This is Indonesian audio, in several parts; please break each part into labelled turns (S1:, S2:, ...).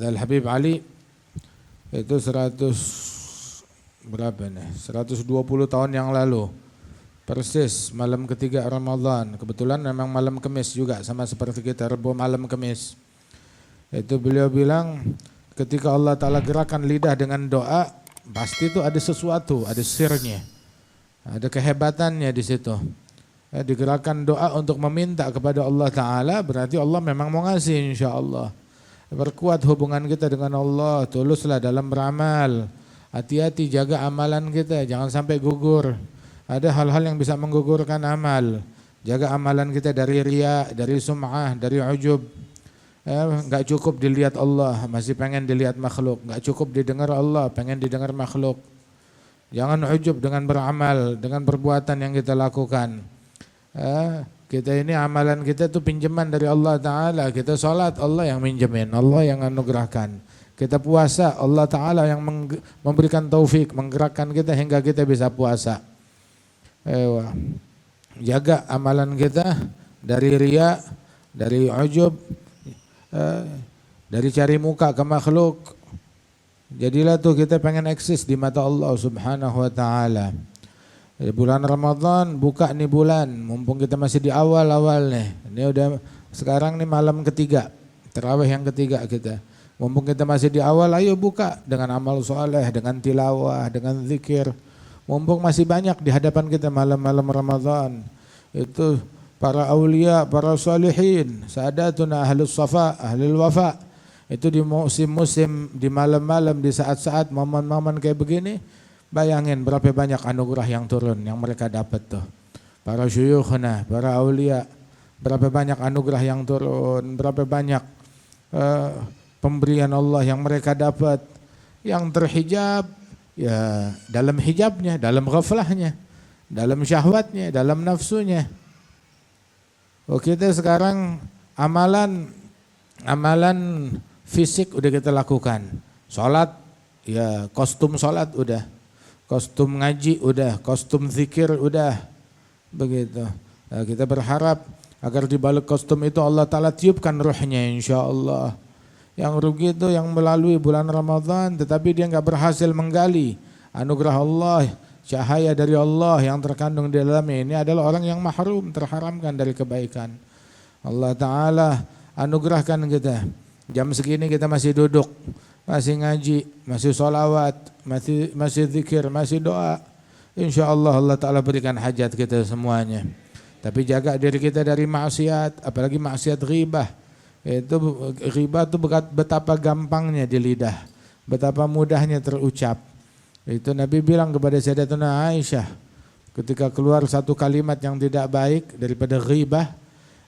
S1: Kata Al-Habib Ali, itu 120 tahun yang lalu, persis malam ketiga Ramadan. Kebetulan memang malam Kamis juga, sama seperti kita, Rabu malam Kamis. Itu beliau bilang, ketika Allah Ta'ala gerakan lidah dengan doa, pasti itu ada sesuatu, ada sirnya, ada kehebatannya di situ. Digerakkan doa untuk meminta kepada Allah Ta'ala, berarti Allah memang mau ngasih, insya Allah. Perkuat hubungan kita dengan Allah, tuluslah dalam beramal. Hati-hati jaga amalan kita, jangan sampai gugur. Ada hal-hal yang bisa menggugurkan amal. Jaga amalan kita dari riya, dari sum'ah, dari ujub. Enggak cukup dilihat Allah, masih pengen dilihat makhluk. Enggak cukup didengar Allah, pengen didengar makhluk. Jangan ujub dengan beramal, dengan perbuatan yang kita lakukan. Kita ini amalan kita itu pinjaman dari Allah Ta'ala. Kita sholat, Allah yang minjemin, Allah yang anugerahkan. Kita puasa, Allah Ta'ala yang memberikan taufik, menggerakkan kita hingga kita bisa puasa. Jaga amalan kita dari riya, dari ujub, dari cari muka ke makhluk. Jadilah tuh kita pengen eksis di mata Allah Subhanahu wa Ta'ala. Bulan Ramadan, buka nih bulan, mumpung kita masih di awal-awal nih. Ini udah sekarang nih malam ketiga, tarawih yang ketiga kita. Mumpung kita masih di awal, ayo buka dengan amal soleh, dengan tilawah, dengan zikir. Mumpung masih banyak di hadapan kita malam-malam Ramadan. Itu para aulia, para salihin, sadatuna ahlus safa, ahlul wafa. Itu di musim-musim, di malam-malam, di saat-saat momen-momen kayak begini. Bayangin berapa banyak anugerah yang turun, yang mereka dapat tuh. Para syuyukhna, para aulia, berapa banyak anugerah yang turun, berapa banyak pemberian Allah yang mereka dapat. Yang terhijab, ya dalam hijabnya, dalam ghaflahnya, dalam syahwatnya, dalam nafsunya. Oh, kita sekarang amalan fisik udah kita lakukan. Sholat, ya kostum sholat udah. Kostum ngaji udah, kostum zikir udah, begitu. Nah, kita berharap agar di balik kostum itu Allah Ta'ala tiupkan ruhnya insya Allah. Yang rugi itu yang melalui bulan Ramadan tetapi dia enggak berhasil menggali anugerah Allah, cahaya dari Allah yang terkandung di dalamnya. Ini adalah orang yang mahrum, terharamkan dari kebaikan. Allah Ta'ala anugerahkan kita. Jam segini kita masih duduk, masih ngaji, masih sholawat, masih zikir, masih doa. Insya Allah Allah Ta'ala berikan hajat kita semuanya. Tapi jaga diri kita dari maksiat, apalagi maksiat ghibah. Itu ghibah itu betapa gampangnya di lidah, betapa mudahnya terucap. Itu Nabi bilang kepada Sayyidatuna Aisyah ketika keluar satu kalimat yang tidak baik daripada ghibah,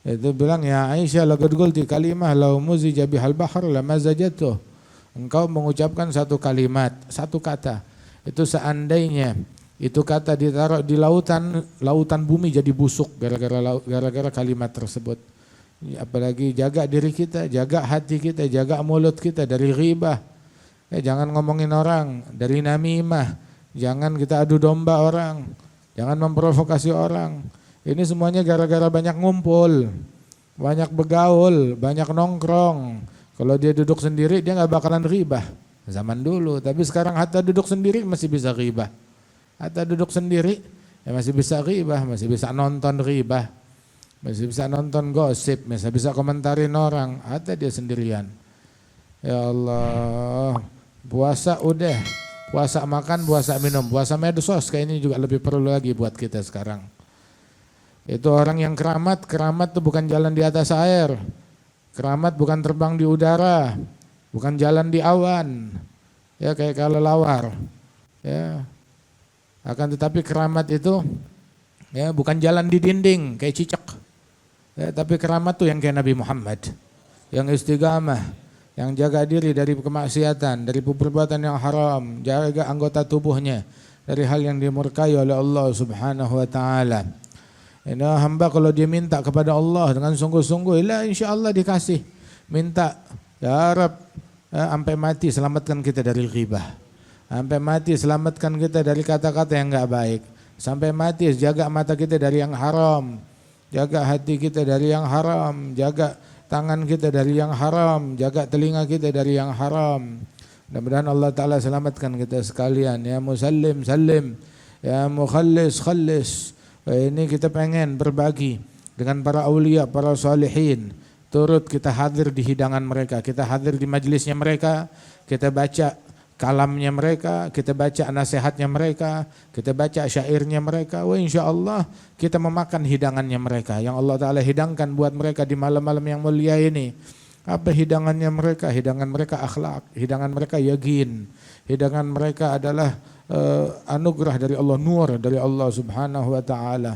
S1: itu bilang, ya Aisyah laqad qulti kalimah law muzija bihal bahr lamazajatuh. Engkau mengucapkan satu kalimat, satu kata, itu seandainya itu kata ditaruh di lautan bumi jadi busuk gara-gara kalimat tersebut. Apalagi jaga diri kita, jaga hati kita, jaga mulut kita dari ghibah. Jangan ngomongin orang, dari namimah, jangan kita adu domba orang, jangan memprovokasi orang. Ini semuanya gara-gara banyak ngumpul, banyak begaul, banyak nongkrong. Kalau dia duduk sendiri dia nggak bakalan ghibah zaman dulu. Tapi sekarang hatta duduk sendiri masih bisa ghibah. Hatta duduk sendiri ya masih bisa ghibah, masih bisa nonton ghibah, masih bisa nonton gosip, masih bisa komentarin orang. Hatta dia sendirian. Ya Allah, puasa udah, puasa makan, puasa minum, puasa medsos kayak ini juga lebih perlu lagi buat kita sekarang. Itu orang yang keramat itu bukan jalan di atas air. Keramat bukan terbang di udara, bukan jalan di awan, ya kayak kelelawar, ya. Akan tetapi keramat itu, ya bukan jalan di dinding kayak cicak, ya. Tapi keramat tuh yang kayak Nabi Muhammad, yang istiqamah, yang jaga diri dari kemaksiatan, dari perbuatan yang haram, jaga anggota tubuhnya dari hal yang dimurkai oleh Allah Subhanahu wa Ta'ala. Ini hamba kalau dia minta kepada Allah dengan sungguh-sungguh, insya Allah dikasih. Minta, ya Rab, sampai mati selamatkan kita dari ghibah. Sampai mati selamatkan kita dari kata-kata yang enggak baik. Sampai mati jaga mata kita dari yang haram. Jaga hati kita dari yang haram. Jaga tangan kita dari yang haram, jaga telinga kita dari yang haram. Mudah-mudahan Allah Ta'ala selamatkan kita sekalian. Ya musallim, sallim. Ya mukhallis, khallis. Ini kita pengen berbagi dengan para aulia, para salihin. Turut kita hadir di hidangan mereka, kita hadir di majelisnya mereka, kita baca kalamnya mereka, kita baca nasihatnya mereka, kita baca syairnya mereka. Wah insyaallah kita memakan hidangannya mereka yang Allah Ta'ala hidangkan buat mereka di malam-malam yang mulia ini. Apa hidangannya mereka? Hidangan mereka akhlak, hidangan mereka yakin, hidangan mereka adalah anugerah dari Allah, nur dari Allah Subhanahu wa Ta'ala.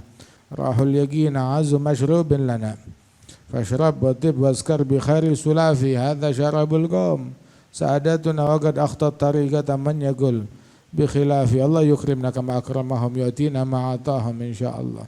S1: Rahul yakin azu mashrubin lana. Fashrab wa tib waskar bi khairi sulafi hadza syarabul qaum. Sa'adatuna wa qad akhtat tariqata man yaqul bi khilafi. Allah yukrimna kama akramahum yu'tina ma atahum insyaallah.